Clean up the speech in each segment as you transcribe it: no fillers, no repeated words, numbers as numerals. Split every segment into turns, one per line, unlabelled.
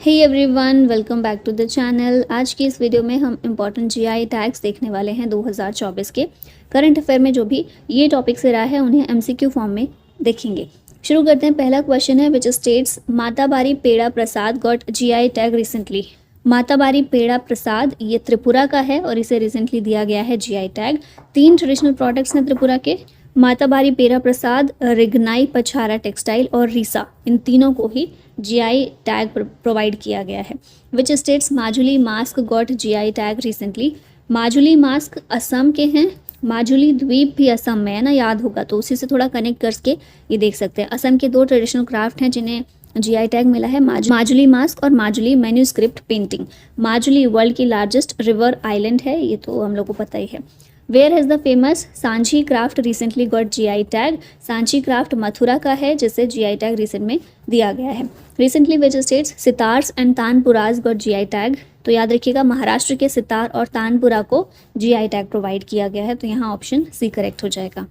Hey everyone, welcome back to the channel. आज की इस वीडियो में हम इम्पॉर्टेंट जीआई टैग्स देखने वाले हैं 2024 के। करंट अफेयर में जो भी ये टॉपिक से रहा है उन्हें एमसीक्यू फॉर्म में देखेंगे। शुरू करते हैं। पहला क्वेश्चन है which states Matabari peda prasad got GI tag recently. Matabari peda prasad ये त्रिपुरा का है और इसे रिसेंटली दिया गया है जीआई टैग। 3 ट्रेडिशनल प्रोडक्ट्स हैं त्रिपुरा के, माताबारी पेड़ा प्रसाद, रिगनाई पछारा टेक्सटाइल और रीसा। इन तीनों को ही जीआई टैग प्रोवाइड किया गया है। Which states Majuli mask got GI tag recently. Majuli mask Assam के हैं। माजुली द्वीप भी असम में है ना, याद होगा, तो उसी से थोड़ा कनेक्ट करके ये देख सकते हैं। असम के 2 ट्रेडिशनल क्राफ्ट हैं जिन्हें जीआई टैग मिला है, माजुली मास्क और Majuli manuscript painting. Majuli world की लार्जेस्ट रिवर आइलैंड है, ये तो हम लोग को पता ही है। Where has the famous Sanchi craft recently got GI tag. Sanchi craft Mathura का है जिसे जीआई टैग रिसेंट में दिया गया है। Recently which states sitars and tanpuras got GI tag. तो याद रखिएगा, महाराष्ट्र के सितार और तानपुरा को जीआई टैग प्रोवाइड किया गया है, तो यहाँ ऑप्शन सी करेक्ट हो जाएगा।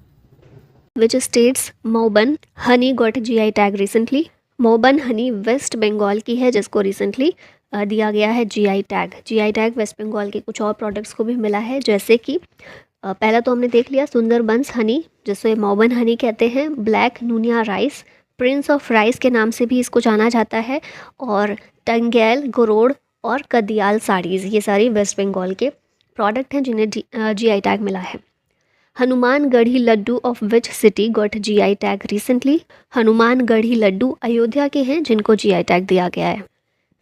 Which states Moban honey got GI tag recently. Moban honey west Bengal की है जिसको रिसेंटली दिया गया है GI tag. GI tag west Bengal के कुछ और प्रोडक्ट्स को भी मिला है, जैसे कि पहला तो हमने देख लिया सुंदरबंस हनी जिसे मोबन हनी कहते हैं, black Nunia rice, prince of rice के नाम से भी इसको जाना जाता है, और टंगेल गोरोड और कदियाल साड़ीज़, ये सारी वेस्ट बंगाल के प्रोडक्ट हैं जिन्हें जीआई टैग मिला है। Hanumangarhi laddu of which city got GI tag recently. Hanumangarhi laddu Ayodhya के हैं जिनको जीआई टैग दिया गया है।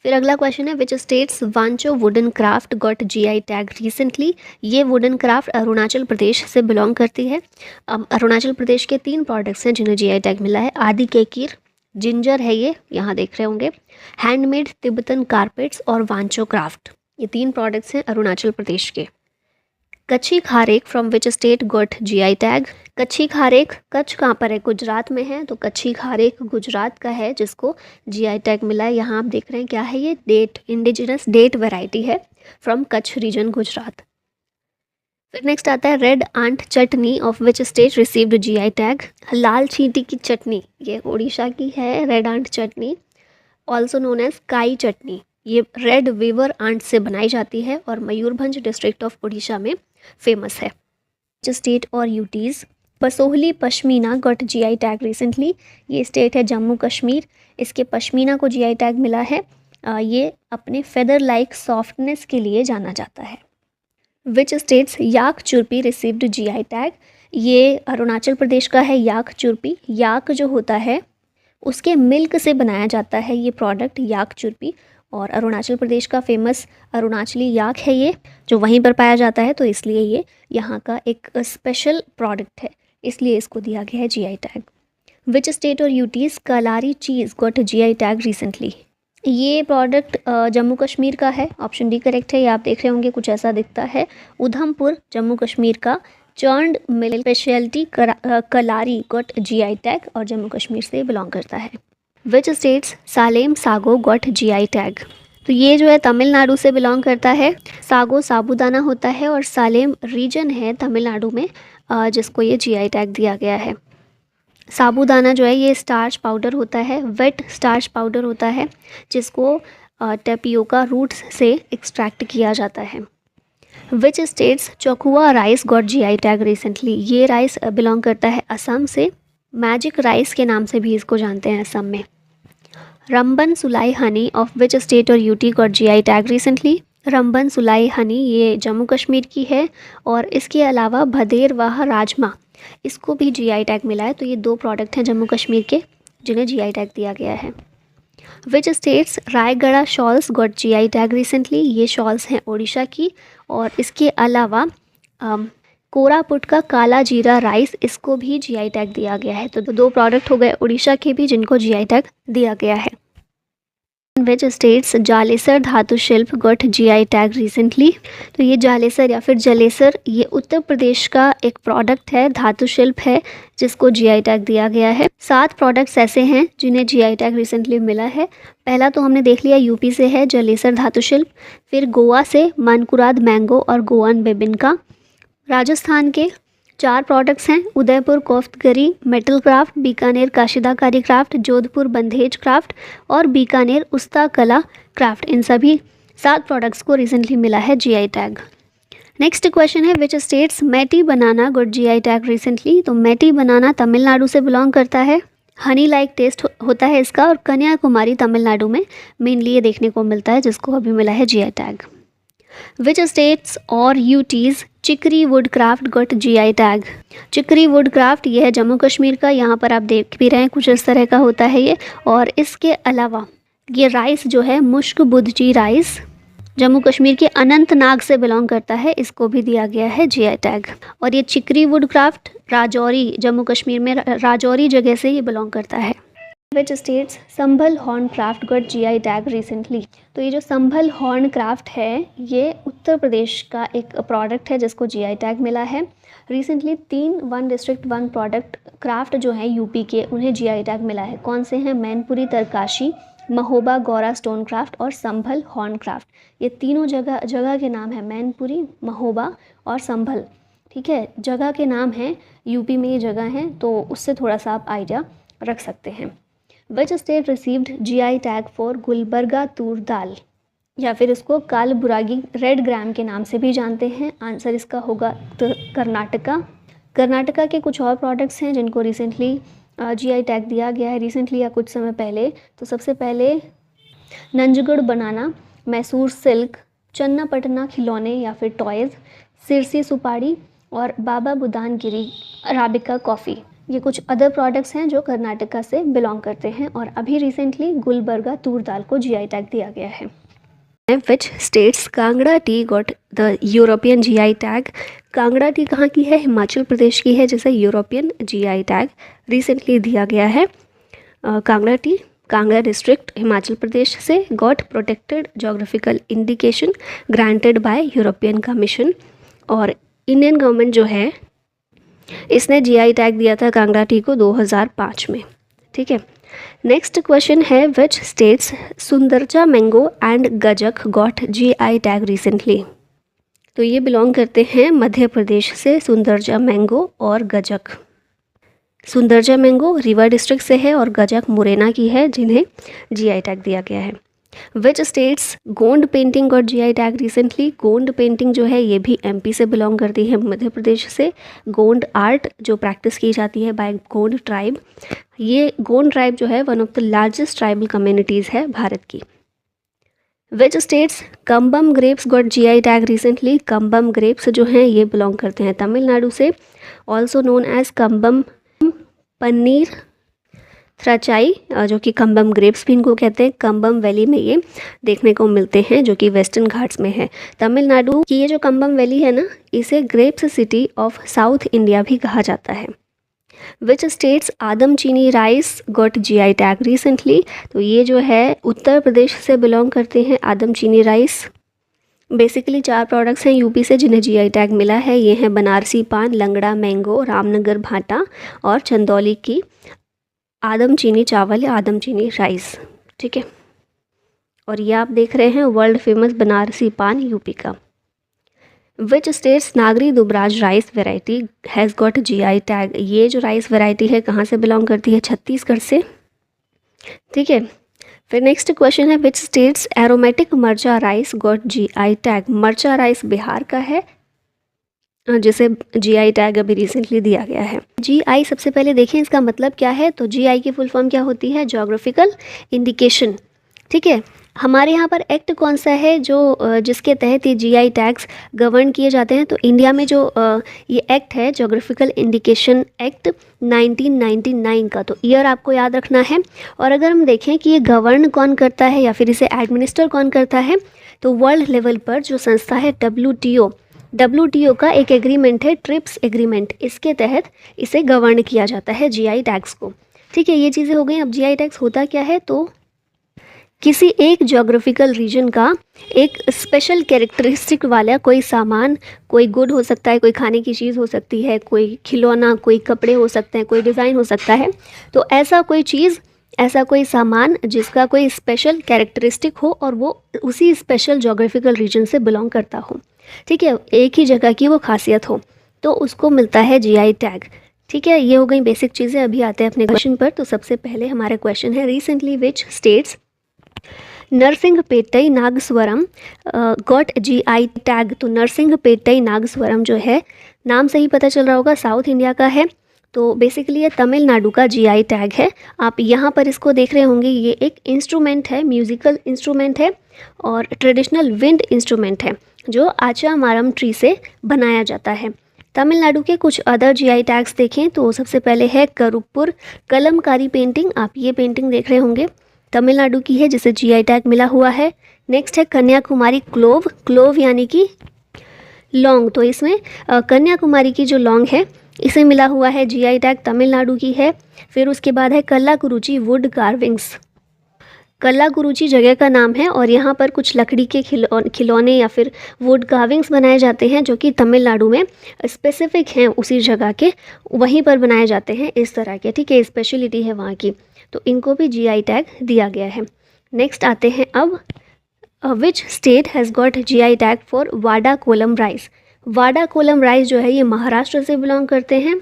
फिर अगला क्वेश्चन है which states Wancho wooden craft got GI tag recently. ये वुडन क्राफ्ट अरुणाचल प्रदेश से बिलोंग करती है। अरुणाचल प्रदेश के 3 प्रोडक्ट्स हैं जिन्हें जीआई टैग मिला है। आदि केकीर, जिंजर है ये, यहाँ देख रहे होंगे, हैंडमेड तिब्बतन कारपेट्स और वांचो क्राफ्ट, ये 3 प्रोडक्ट्स हैं अरुणाचल प्रदेश के। Kachchhi Kharek from which state got GI tag. Kachchhi Kharek, Kutch कहाँ पर है, गुजरात में है, तो कच्छी खारेक गुजरात का है जिसको जीआई टैग मिला है। यहाँ आप देख रहे हैं क्या है, ये डेट, इंडिजिनस डेट वैरायटी है फ्रॉम कच्छ रीजन गुजरात। फिर नेक्स्ट आता है red ant chutney of which state received GI tag. लाल चींटी की चटनी, ये उड़ीसा की है red ant chutney, also known as kai chutney. ये रेड वीवर आंट से बनाई जाती है और मयूरभंज डिस्ट्रिक्ट ऑफ उड़ीसा में फेमस है। स्टेट और UTs. Pasohli pashmina got GI tag recently. ये स्टेट है जम्मू कश्मीर, इसके पश्मीना को जीआई टैग मिला है। ये अपने फेदर लाइक सॉफ्टनेस के लिए जाना जाता है। Which states yak chhurpi received GI tag. ये अरुणाचल प्रदेश का है याक चुरपी। याक जो होता है उसके मिल्क से बनाया जाता है ये प्रोडक्ट याक चुरपी, और अरुणाचल प्रदेश का फेमस अरुणाचली याक है ये, जो वहीं पर पाया जाता है, तो इसलिए ये यहाँ का एक स्पेशल प्रोडक्ट है, इसलिए इसको दिया गया है जीआई टैग। विच स्टेट और यूटीज़ कलारी चीज़ गॉट जीआई टैग रिसेंटली। ये प्रोडक्ट जम्मू कश्मीर का है, ऑप्शन डी करेक्ट है। ये आप देख रहे होंगे कुछ ऐसा दिखता है। उधमपुर जम्मू कश्मीर का चर्नड मिल्क स्पेशलिटी कलारी गॉट जीआई टैग और जम्मू कश्मीर से बिलोंग करता है। Which states Salem sago got GI tag. तो ये जो है तमिलनाडु से बिलोंग करता है। सागो साबूदाना होता है और सालेम रीजन है तमिलनाडु में जिसको ये जीआई टैग दिया गया है। साबूदाना जो है ये स्टार्च पाउडर होता है, वेट स्टार्च पाउडर होता है जिसको टेपियोका रूट्स से एक्सट्रैक्ट किया जाता है। Which states Chokuwa rice got GI tag recently. ये राइस बिलोंग करता है असम से, मैजिक राइस के नाम से भी इसको जानते हैं असम में। Ramban Sulai honey of which state और UT got GI tag recently. Ramban Sulai honey ये जम्मू कश्मीर की है, और इसके अलावा भदेरवाह राजमा, इसको भी जीआई टैग मिला है। तो ये 2 प्रोडक्ट हैं जम्मू कश्मीर के जिन्हें जीआई टैग दिया गया है। Which states Raigarh shawls got GI tag recently. ये शॉल्स हैं उड़ीसा की, और इसके अलावा कोरापुट का काला जीरा राइस, इसको भी जीआई टैग दिया गया है। तो 2 प्रोडक्ट हो गए उड़ीसा के भी जिनको जीआई टैग दिया गया है। विच स्टेट्स जालेसर धातु शिल्प गॉट जीआई टैग रिसेंटली। तो ये जालेसर या फिर जलेसर ये उत्तर प्रदेश का एक प्रोडक्ट है, धातु शिल्प है जिसको जीआई टैग दिया गया है। 7 प्रोडक्ट्स ऐसे हैं जिन्हें जीआई टैग रिसेंटली मिला है। पहला तो हमने देख लिया यूपी से है जलेसर धातु शिल्प, फिर गोवा से मनकुराद मैंगो और गोवन बेबिनका, राजस्थान के 4 प्रोडक्ट्स हैं, Udaipur Koftgari metal craft, Bikaner Kashidakari craft, Jodhpur Bandhej craft और बीकानेर उस्ता कला क्राफ्ट। इन सभी 7 प्रोडक्ट्स को रिसेंटली मिला है जीआई टैग। नेक्स्ट क्वेश्चन है which states Matti banana got GI tag recently. तो मैटी बनाना तमिलनाडु से बिलोंग करता है, हनी लाइक टेस्ट होता है इसका, और कन्याकुमारी तमिलनाडु में मेनली ये देखने को मिलता है, जिसको अभी मिला है जीआई टैग। विच स्टेट्स और UTs Chikri wood craft got GI tag. Chikri wood craft ये है जम्मू कश्मीर का, यहाँ पर आप देख भी रहे हैं कुछ इस तरह का होता है ये। और इसके अलावा ये राइस जो है मुश्क बुद्धजी राइस जम्मू कश्मीर के अनंतनाग से बिलोंग करता है, इसको भी दिया गया है जीआई टैग। और ये चिकरी वुड क्राफ्ट राजौरी जम्मू कश्मीर में राजौरी जगह से ये बिलोंग करता है। Which states Sambhal horn craft got GI tag recently. तो ये जो संभल हॉर्न क्राफ्ट है ये उत्तर प्रदेश का एक प्रोडक्ट है जिसको जीआई टैग मिला है recently. 3 one district one product craft जो हैं यूपी के, उन्हें जीआई टैग मिला है। कौन से हैं? मैनपुरी तरकाशी, महोबा गौरा स्टोन क्राफ्ट और संभल हॉर्न क्राफ्ट। ये तीनों जगह के नाम है, मैनपुरी, महोबा और संभल। ठीक है, जगह के नाम हैं, यूपी में ये जगह हैं, तो उससे थोड़ा सा आप आइडिया रख सकते हैं। Which state received GI tag for Gulbarga toor dal, या फिर इसको कालबुरागी रेड ग्राम के नाम से भी जानते हैं। आंसर इसका होगा कर्नाटका। कर्नाटका के कुछ और प्रोडक्ट्स हैं जिनको रिसेंटली जीआई टैग दिया गया है, रिसेंटली या कुछ समय पहले। तो सबसे पहले नंजगुड़ बनाना, मैसूर सिल्क, चन्नापटना खिलौने या फिर टॉयज़, सिरसी सुपारी और बाबा बुदानगिरी अराबिका कॉफ़ी। ये कुछ अदर प्रोडक्ट्स हैं जो कर्नाटका से बिलोंग करते हैं। और अभी रिसेंटली गुलबर्गा तूर दाल को जीआई टैग दिया गया है। Which states Kangra T got the European GI tag. Kangra T कहाँ की है? हिमाचल प्रदेश की है, जिसे यूरोपियन जीआई टैग रिसेंटली दिया गया है। कांगड़ा टी कांगड़ा डिस्ट्रिक्ट हिमाचल प्रदेश से got protected geographical indication granted by European commission. और इंडियन गवर्नमेंट जो है इसने जीआई टैग दिया था कांगड़ा टी को 2005 में। ठीक है, नेक्स्ट क्वेश्चन है which states Sundarja mango and gajak got GI tag recently. तो ये बिलोंग करते हैं मध्य प्रदेश से, सुंदरजा मैंगो और गजक। सुंदरजा मैंगो रीवा डिस्ट्रिक्ट से है और गजक मुरैना की है, जिन्हें जीआई टैग दिया गया है। Which states Gond painting got GI tag recently. Gond painting जो है ये भी एमपी से बिलोंग करती है, मध्य प्रदेश से। गोंड आर्ट जो प्रैक्टिस की जाती है बाय गोंड ट्राइब, ये गोंड ट्राइब जो है one of the largest tribal communities है भारत की। Which states Cumbum grapes got GI tag recently. Cumbum grapes जो हैं ये बिलोंग करते हैं तमिलनाडु से, also known as Cumbum Panneer Thratchai, जो कि कम्बम ग्रेप्स भी इनको कहते हैं। कम्बम वैली में ये देखने को मिलते हैं, जो कि वेस्टर्न घाट्स में है। तमिलनाडु की ये जो कम्बम वैली है ना, इसे grapes city of south India भी कहा जाता है। विच स्टेट्स आदम चीनी rice got GI tag recently. तो ये जो है उत्तर प्रदेश से बिलोंग करते हैं आदम चीनी राइस। बेसिकली 4 प्रोडक्ट्स हैं यूपी से जिन्हें जीआई टैग मिला है। ये हैं बनारसी पान, लंगड़ा मैंगो, रामनगर भाटा और चंदौली की आदम चीनी चावल या आदम चीनी राइस। ठीक है, और ये आप देख रहे हैं वर्ल्ड फेमस बनारसी पान यूपी का। Which states Nagari Dubraj rice variety has got GI tag. ये जो राइस वेराइटी है कहाँ से बिलोंग करती है? छत्तीसगढ़ से। ठीक है, फिर नेक्स्ट क्वेश्चन है विच स्टेट्स एरोमेटिक मर्चा राइस गॉट जीआई टैग। मर्चा राइस बिहार का है, जिसे जीआई टैग अभी रिसेंटली दिया गया है। जीआई सबसे पहले देखें इसका मतलब क्या है। तो जीआई की फुल फॉर्म क्या होती है? Geographical indication. ठीक है, हमारे यहाँ पर एक्ट कौन सा है जो जिसके तहत ये जीआई टैग्स गवर्न किए जाते हैं? तो इंडिया में जो ये एक्ट है ज्योग्राफिकल इंडिकेशन एक्ट 1999 का, तो ईयर आपको याद रखना है। और अगर हम देखें कि ये गवर्न कौन करता है या फिर इसे एडमिनिस्टर कौन करता है, तो वर्ल्ड लेवल पर जो संस्था है WTO का एक एग्रीमेंट है, ट्रिप्स एग्रीमेंट, इसके तहत इसे गवर्न किया जाता है जीआई टैग्स को। ठीक है, ये चीज़ें हो गई। अब जीआई टैग्स होता क्या है? तो किसी एक ज्योग्राफिकल रीजन का एक स्पेशल कैरेक्टरिस्टिक वाला कोई सामान, कोई गुड हो सकता है, कोई खाने की चीज़ हो सकती है, कोई खिलौना, कोई कपड़े हो सकते हैं, कोई डिज़ाइन हो सकता है। तो ऐसा कोई चीज़, ऐसा कोई सामान जिसका कोई स्पेशल कैरेक्टरिस्टिक हो और वो उसी स्पेशल ज्योग्राफिकल रीजन से बिलोंग करता हो। ठीक है, एक ही जगह की वो खासियत हो। तो उसको मिलता है जीआई टैग। ठीक है, ये हो गई बेसिक चीज़ें। अभी आते हैं अपने क्वेश्चन पर। तो सबसे पहले हमारा क्वेश्चन है, recently which states Narasinghapettai nagaswaram got GI tag. तो नरसिंहपेटई नागस्वरम जो है, नाम से ही पता चल रहा होगा साउथ इंडिया का है। तो बेसिकली ये तमिलनाडु का जीआई टैग है। आप यहाँ पर इसको देख रहे होंगे, ये एक इंस्ट्रूमेंट है, म्यूजिकल इंस्ट्रूमेंट है और ट्रेडिशनल विंड इंस्ट्रूमेंट है जो आचा मारम ट्री से बनाया जाता है। तमिलनाडु के कुछ अदर जीआई टैग्स देखें तो सबसे पहले है करुपुर कलमकारी पेंटिंग। आप ये पेंटिंग देख रहे होंगे, तमिलनाडु की है जिसे जीआई टैग मिला हुआ है। नेक्स्ट है कन्याकुमारी क्लोव। क्लोव यानी कि लौंग, तो इसमें कन्याकुमारी की जो लौंग है इसे मिला हुआ है जीआई टैग, तमिलनाडु की है। फिर उसके बाद है कल्लाकुरुची वुड कार्विंग्स। कल्लाकुरुची जगह का नाम है और यहाँ पर कुछ लकड़ी के खिलौने या फिर वुड कार्विंग्स बनाए जाते हैं जो कि तमिलनाडु में स्पेसिफिक हैं, उसी जगह के वहीं पर बनाए जाते हैं इस तरह के। ठीक है, स्पेशलिटी है वहाँ की, तो इनको भी जीआई टैग दिया गया है। नेक्स्ट आते हैं अब, which state has got GI tag for Wada Kolam rice. Wada Kolam rice जो है ये महाराष्ट्र से बिलोंग करते हैं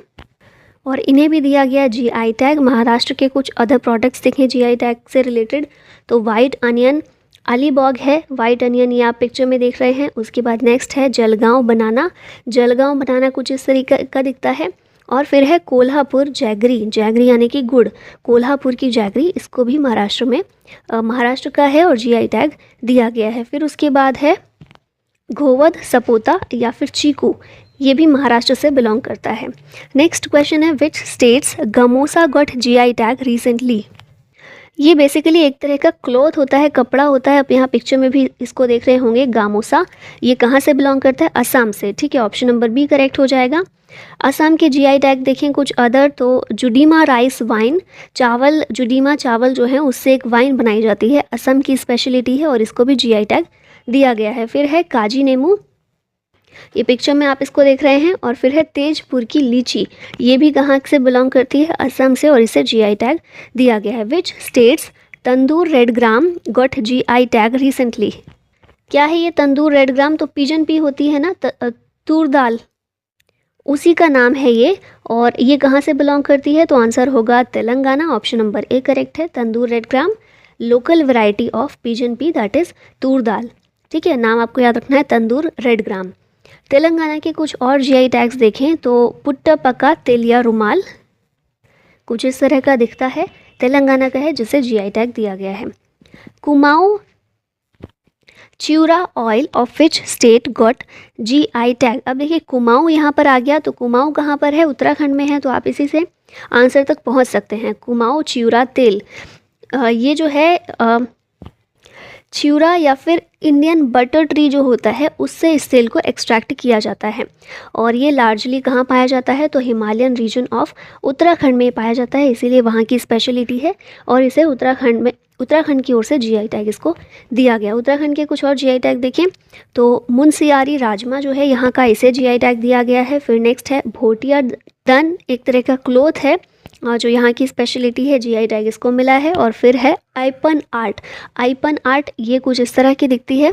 और इन्हें भी दिया गया जीआई टैग। महाराष्ट्र के कुछ अदर प्रोडक्ट्स देखें जीआई टैग से रिलेटेड, तो वाइट अनियन अलीबॉग है, वाइट अनियन ये आप पिक्चर में देख रहे हैं। उसके बाद नेक्स्ट है जलगांव बनाना। जलगांव बनाना कुछ इस तरीके का दिखता है। और फिर है कोल्हापुर जैगरी। जैगरी यानी कि गुड़, कोल्हापुर की जैगरी, इसको भी महाराष्ट्र में महाराष्ट्र का है और जीआई टैग दिया गया है। फिर उसके बाद है घोवध सपोता या फिर चीकू, ये भी महाराष्ट्र से बिलोंग करता है। नेक्स्ट क्वेश्चन है, which states gamosa got GI tag recently. ये बेसिकली एक तरह का क्लॉथ होता है, कपड़ा होता है। आप यहाँ पिक्चर में भी इसको देख रहे होंगे, गामोसा। ये कहाँ से बिलोंग करता है? असम से। ठीक है, ऑप्शन नंबर बी करेक्ट हो जाएगा। असम के जीआई टैग देखें कुछ अदर, तो जुडीमा राइस वाइन, चावल, जुडीमा चावल जो है उससे एक वाइन बनाई जाती है, असम की स्पेशलिटी है और इसको भी जीआई टैग दिया गया है। फिर है काजी नेमू, ये पिक्चर में आप इसको देख रहे हैं। और फिर है तेजपुर की लीची, ये भी कहाँ से बिलोंग करती है? असम से, और इसे जीआई टैग दिया गया है। Which states tandoor red gram got GI tag recently. क्या है ये तंदूर रेड ग्राम? तो पिजन पी होती है ना, तूर दाल, उसी का नाम है ये। और ये कहाँ से बिलोंग करती है? तो आंसर होगा Telangana, option number A correct है। Tandur red gram local variety of pigeon pea, that is toor dal. ठीक है, नाम आपको याद रखना है, तंदूर रेड ग्राम। तेलंगाना के कुछ और जीआई टैग्स देखें तो पुट्टपका तेलिया रुमाल, कुछ इस तरह का दिखता है, तेलंगाना का है जिसे जीआई टैग दिया गया है। Kumaon Chyura oil of which state got GI tag. अब देखिए कुमाऊं यहाँ पर आ गया, तो कुमाऊं कहाँ पर है? उत्तराखंड में है, तो आप इसी से आंसर तक पहुँच सकते हैं। कुमाऊं च्यूरा तेल, ये जो है च्यूरा या फिर इंडियन बटर ट्री जो होता है उससे इस तेल को एक्सट्रैक्ट किया जाता है। और ये लार्जली कहाँ पाया जाता है? तो हिमालयन रीजन ऑफ उत्तराखंड में पाया जाता है, इसीलिए वहाँ की स्पेशलिटी है और इसे उत्तराखंड की ओर से जीआई टैग इसको दिया गया। उत्तराखंड के कुछ और जीआई टैग देखें तो मुनसियारी राजमा जो है यहाँ का, इसे जीआई टैग दिया गया है। फिर नेक्स्ट है भोटिया दन, एक तरह का क्लोथ है जो यहाँ की स्पेशलिटी है, जीआई टैग इसको मिला है। और फिर है आइपन आर्ट। आइपन आर्ट ये कुछ इस तरह की दिखती है,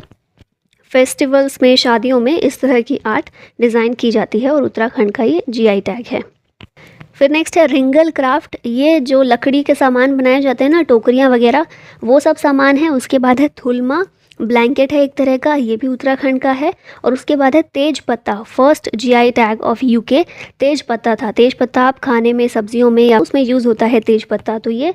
फेस्टिवल्स में, शादियों में इस तरह की आर्ट डिज़ाइन की जाती है और उत्तराखंड का ये जीआई टैग है। फिर नेक्स्ट है रिंगल क्राफ्ट, ये जो लकड़ी के सामान बनाए जाते हैं ना, टोकरियाँ वगैरह, वो सब सामान है। उसके बाद है थुलमा, ब्लैंकेट है एक तरह का, ये भी उत्तराखंड का है। और उसके बाद है tej patta, first GI tag of UK tej patta था। तेज पत्ता आप खाने में, सब्जियों में या उसमें यूज़ होता है तेज पत्ता, तो ये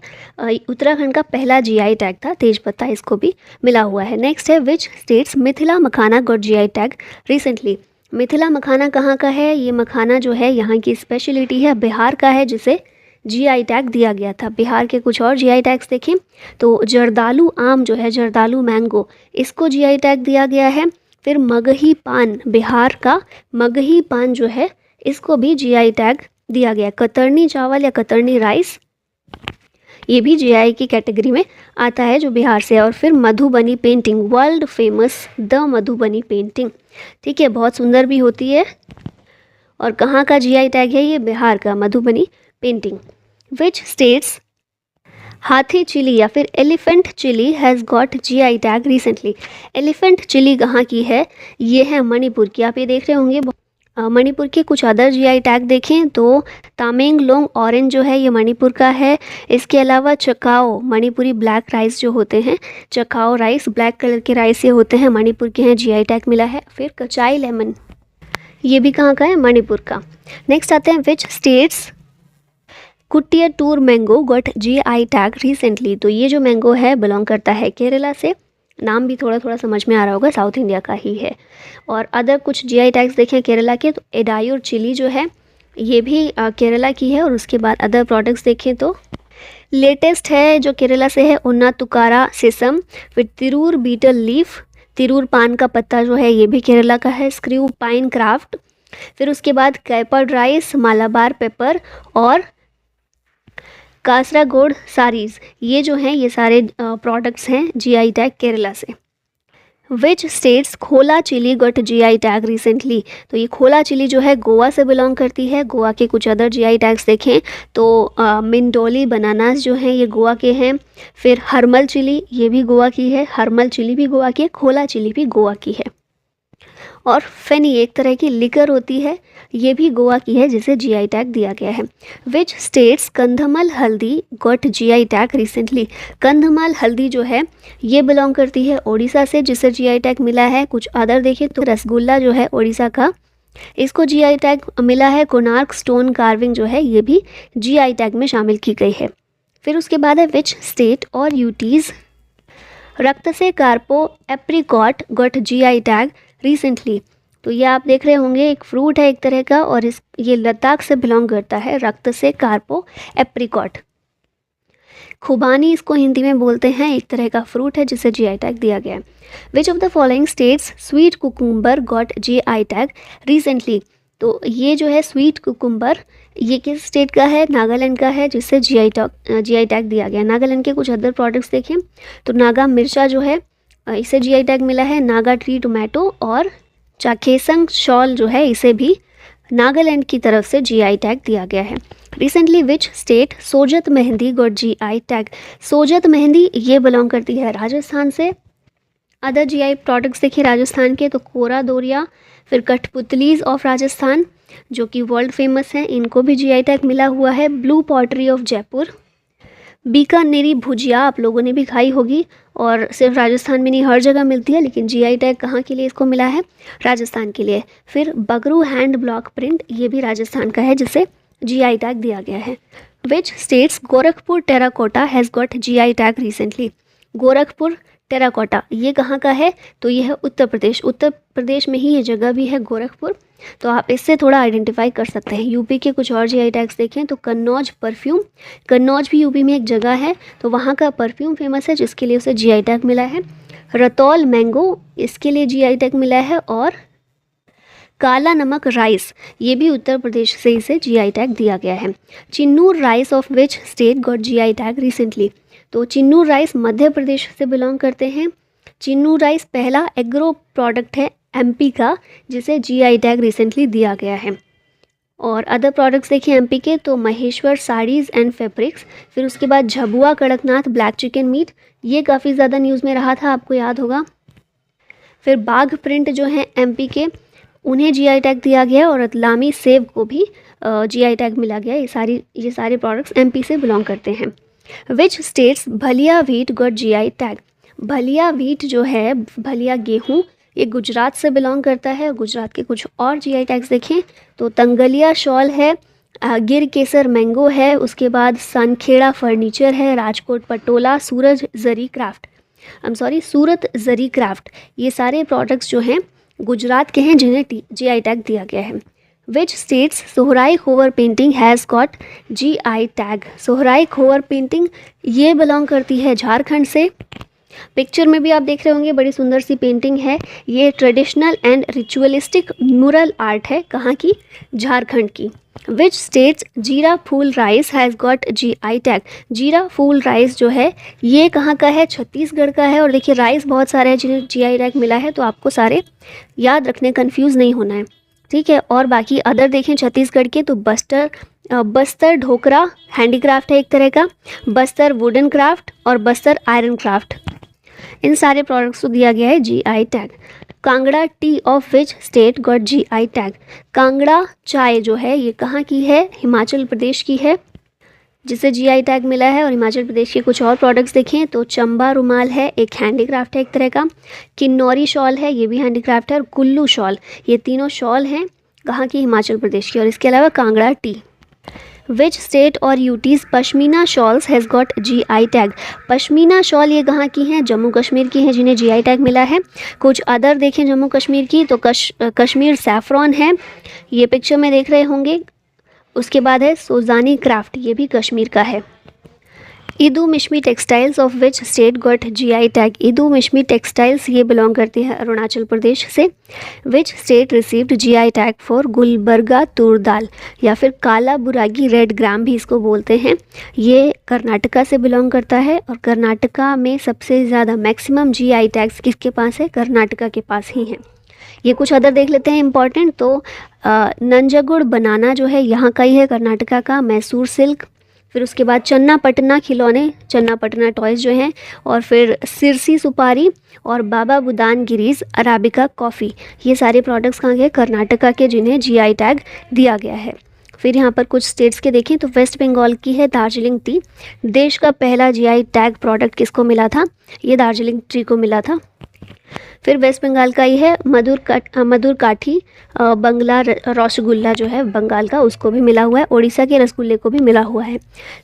उत्तराखंड का पहला जीआई टैग था तेज पत्ता, इसको भी मिला हुआ है। नेक्स्ट है which states Mithila makhana got GI tag recently. Mithila makhana कहाँ का है? ये मखाना जो है यहाँ की स्पेशलिटी है, बिहार का है जिसे जीआई टैग दिया गया था। बिहार के कुछ और जीआई टैग्स देखें तो जर्दालू आम जो है, जर्दालू मैंगो, इसको जीआई टैग दिया गया है। फिर मगही पान, बिहार का मगही पान जो है इसको भी जीआई टैग दिया गया। कतरनी चावल या कतरनी राइस, ये भी जीआई की कैटेगरी में आता है जो बिहार से है। और फिर Madhubani painting, world famous the Madhubani painting, ठीक है, बहुत सुंदर भी होती है। और कहाँ का जीआई टैग है? ये बिहार का मधुबनी पेंटिंग। विच स्टेट्स हाथी चिली या फिर elephant chilli has got GI tag recently. Elephant chilli कहाँ की है? ये है मणिपुर की। आप ये देख रहे होंगे मणिपुर के कुछ अदर जीआई टैग देखें तो तामेंगलोंग ऑरेंज जो है ये मणिपुर का है। इसके अलावा चकाओ मणिपुरी ब्लैक राइस जो होते हैं, चकाओ राइस ब्लैक कलर के राइस ये होते हैं, मणिपुर के हैं, जीआई टैग मिला है। फिर कचाई लेमन ये भी कहाँ का है, मणिपुर का। नेक्स्ट आते हैं विच स्टेट्स कुटिया tour mango got GI tag recently. तो ये जो मैंगो है बिलोंग करता है केरला से, नाम भी थोड़ा थोड़ा समझ में आ रहा होगा, साउथ इंडिया का ही है। और अदर कुछ जीआई टैग्स देखें केरला के तो एडायूर चिली जो है ये भी केरला की है। और उसके बाद अदर प्रोडक्ट्स देखें तो लेटेस्ट है जो केरला से है उन्ना तुकारा सेसम, फिर तिरूर बीटल लीफ, तिरूर पान का पत्ता जो है ये भी केरला का है, स्क्रू पाइन क्राफ्ट। फिर उसके बाद कैपर्ड राइस, मालाबार पेपर और कासरागोड सारीज, ये जो हैं ये सारे प्रोडक्ट्स हैं जीआई टैग केरला से। Which states Khola chilli got GI tag recently. तो ये खोला चिली जो है गोवा से बिलोंग करती है। गोवा के कुछ अदर जीआई टैग्स देखें तो मिंडोली बनानास जो हैं ये गोवा के हैं। फिर हरमल चिली ये भी गोवा की है, हरमल चिली भी गोवा की है, खोला चिली भी गोवा की है। और फेनी एक तरह की लिकर होती है, ये भी गोवा की है जिसे जीआई टैग दिया गया है। विच स्टेट्स कंधमल हल्दी got GI tag recently. Kandhamal हल्दी जो है ये बिलोंग करती है ओडिशा से जिसे जीआई टैग मिला है। कुछ अदर देखें तो रसगुल्ला जो है ओडिशा का, इसको जीआई टैग मिला है। कोणार्क स्टोन कार्विंग जो है ये भी जीआई टैग में शामिल की गई है। फिर उसके बाद है विच स्टेट और UTs Raktsey Karpo apricot got GI tag recently. तो ये आप देख रहे होंगे एक फ्रूट है एक तरह का और ये लद्दाख से बिलोंग करता है, रक्त से कार्पो एप्रिकॉट। खुबानी इसको हिंदी में बोलते हैं, एक तरह का फ्रूट है जिसे जीआई टैग दिया गया है। Which of the following states sweet cucumber got GI tag recently. तो ये जो है स्वीट कुकुम्बर ये किस स्टेट का है, नागालैंड का है जिससे जीआई टैग दिया गया। नागालैंड के कुछ अदर प्रोडक्ट्स देखें तो नागा मिर्चा जो है इसे जीआई टैग मिला है, नागा ट्री टोमेटो और चाखेसंग शॉल जो है इसे भी नागालैंड की तरफ से जीआई टैग दिया गया है। Recently which state Sojat mehndi got GI tag. Sojat mehndi ये बिलोंग करती है राजस्थान से। अदर जीआई प्रोडक्ट्स देखिए राजस्थान के तो कोरा दोरिया, फिर कठपुतलीज ऑफ राजस्थान जो कि वर्ल्ड फेमस हैं, इनको भी जीआई टैग मिला हुआ है। ब्लू पॉटरी ऑफ जयपुर, बीकानेरी भुजिया आप लोगों ने भी खाई होगी और सिर्फ राजस्थान में नहीं हर जगह मिलती है, लेकिन जीआई टैग कहाँ के लिए इसको मिला है, राजस्थान के लिए। फिर बगरू हैंड ब्लॉक प्रिंट ये भी राजस्थान का है जिसे जीआई टैग दिया गया है। Which states Gorakhpur terracotta has got GI tag recently. Gorakhpur terracotta ये कहाँ का है, तो ये है उत्तर प्रदेश। उत्तर प्रदेश में ही ये जगह भी है गोरखपुर, तो आप इससे थोड़ा आइडेंटिफाई कर सकते हैं। यूपी के कुछ और जीआई टैग्स देखें तो कन्नौज परफ्यूम, कन्नौज भी यूपी में एक जगह है तो वहाँ का परफ्यूम फेमस है जिसके लिए उसे जीआई टैग मिला है। रतौल मैंगो इसके लिए जीआई टैग मिला है। और काला नमक राइस ये भी उत्तर प्रदेश से इसे जीआई टैग दिया गया है। Chinnor rice of which state got GI tag recently. तो चिन्नूर राइस मध्य प्रदेश से बिलोंग करते हैं। चिन्नूर राइस पहला एग्रो प्रोडक्ट है एमपी का जिसे जीआई टैग रिसेंटली दिया गया है। और अदर प्रोडक्ट्स देखिए एमपी के तो महेश्वर साड़ीज़ एंड फैब्रिक्स, फिर उसके बाद Jhabua Kadaknath black chicken meet ये काफ़ी ज़्यादा न्यूज़ में रहा था, आपको याद होगा। फिर बाघ प्रिंट जो है एमपी के उन्हें जीआई टैग दिया गया और रतलामी सेब को भी जीआई टैग मिला गया। ये सारे प्रोडक्ट्स एमपी से बिलोंग करते हैं। Which states Bhalia wheat got GI tag. Bhalia wheat जो है भलिया गेहूँ ये गुजरात से बिलोंग करता है। गुजरात के कुछ और जीआई टैग्स देखें तो तंगलिया शॉल है, गिर केसर मैंगो है, उसके बाद सनखेड़ा फर्नीचर है, राजकोट पटोला, सूरत जरी क्राफ्ट ये सारे प्रोडक्ट्स जो हैं गुजरात के हैं जिन्हें जीआई टैग दिया गया है। Which states Sohrai Khovar painting has got GI tag. Sohrai Khovar painting ये बिलोंग करती है झारखंड से। पिक्चर में भी आप देख रहे होंगे बड़ी सुंदर सी पेंटिंग है। ये traditional and ritualistic mural art है, कहाँ की, झारखंड की। Which states Jeera Phool rice has got GI tag. Jeera Phool rice जो है ये कहाँ का है, छत्तीसगढ़ का है। और देखिए राइस बहुत सारे हैं जिन्हें जीआई टैग मिला है, तो आपको सारे याद रखने, कन्फ्यूज़ नहीं होना है, ठीक है। और बाकी अदर देखें छत्तीसगढ़ के तो बस्तर ढोकरा हैंडीक्राफ्ट है एक तरह का, बस्तर वुडन क्राफ्ट और बस्तर आयरन क्राफ्ट। इन सारे प्रोडक्ट्स को दिया गया है GI tag. Kangra T of which state got GI tag. Kangra चाय जो है ये कहाँ की है, हिमाचल प्रदेश की है, जिसे जीआई टैग मिला है। और हिमाचल प्रदेश के कुछ और प्रोडक्ट्स देखें तो चंबा रुमाल है, एक हैंडीक्राफ्ट है एक तरह का, किन्नौरी शॉल है, ये भी हैंडीक्राफ्ट है, और कुल्लू शॉल, ये तीनों शॉल हैं कहाँ की, हिमाचल प्रदेश की। और इसके अलावा कांगड़ा टी। विच स्टेट और UTs pashmina shawls has got GI tag. Pashmina shawl ये कहाँ की हैं, जम्मू कश्मीर की हैं, जिन्हें जीआई टैग मिला है। कुछ अदर देखें जम्मू कश्मीर की तो कश्मीर सैफरॉन है, ये पिक्चर में देख रहे होंगे। उसके बाद है सोजानी क्राफ्ट, ये भी कश्मीर का है। Idu Mishmi textiles of which state got GI tag. Idu Mishmi textiles ये बिलोंग करती है अरुणाचल प्रदेश से। Which state received GI tag for Gulbarga toor dal, या फिर काला बुरागी रेड ग्राम भी इसको बोलते हैं, ये कर्नाटका से बिलोंग करता है। और कर्नाटका में सबसे ज़्यादा मैक्सिमम जीआई टैग्स किसके पास है, कर्नाटका के पास ही हैं। ये कुछ अदर देख लेते हैं इंपॉर्टेंट। तो नंजागुड़ बनाना जो है यहाँ का ही है, कर्नाटका का। मैसूर सिल्क, फिर उसके बाद चन्ना पटना खिलौने, चन्ना पटना टॉयज़ जो हैं, और फिर सिरसी सुपारी और बाबा बुदान गिरीज अराबिका कॉफ़ी, ये सारे प्रोडक्ट्स कहाँ के, कर्नाटका के, जिन्हें जीआई टैग दिया गया है। फिर यहाँ पर कुछ स्टेट्स के देखें तो वेस्ट बंगाल की है दार्जिलिंग टी। देश का पहला जीआई टैग प्रोडक्ट किसको मिला था, ये दार्जिलिंग टी को मिला था। फिर वेस्ट बंगाल का ही है मधुर काठी बंगला रसगुल्ला जो है बंगाल का, उसको भी मिला हुआ है। उड़ीसा के रसगुल्ले को भी मिला हुआ है।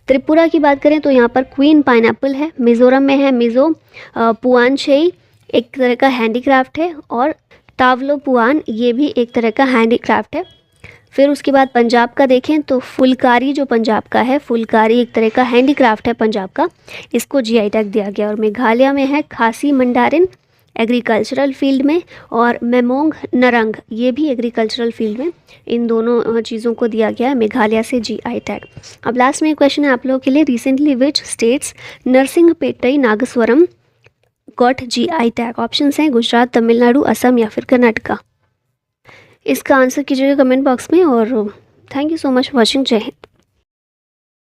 त्रिपुरा की बात करें तो यहाँ पर क्वीन पाइनएप्पल है। मिज़ोरम में है मिज़ो पुआन शेई, एक तरह का हैंडीक्राफ्ट है। और तावलो पुआन, ये भी एक तरह का हैंडीक्राफ्ट है। फिर उसके बाद पंजाब का देखें तो फुलकारी जो पंजाब का है, फुलकारी एक तरह का हैंडीक्राफ्ट है पंजाब का, इसको जीआई टैग दिया गया। और मेघालय में है खासी मंडारिन एग्रीकल्चरल फील्ड में, और मेमोंग नरंग, ये भी एग्रीकल्चरल फील्ड में। इन दोनों चीज़ों को दिया गया है मेघालय से जीआई टैग। अब लास्ट में एक क्वेश्चन है आप लोगों के लिए, recently which states Narasinghapettai nagaswaram got GI tag. Options हैं गुजरात, तमिलनाडु, असम या फिर कर्नाटका। इसका आंसर कीजिएगा कमेंट बॉक्स में। और thank you so much for watching. जय हिंद।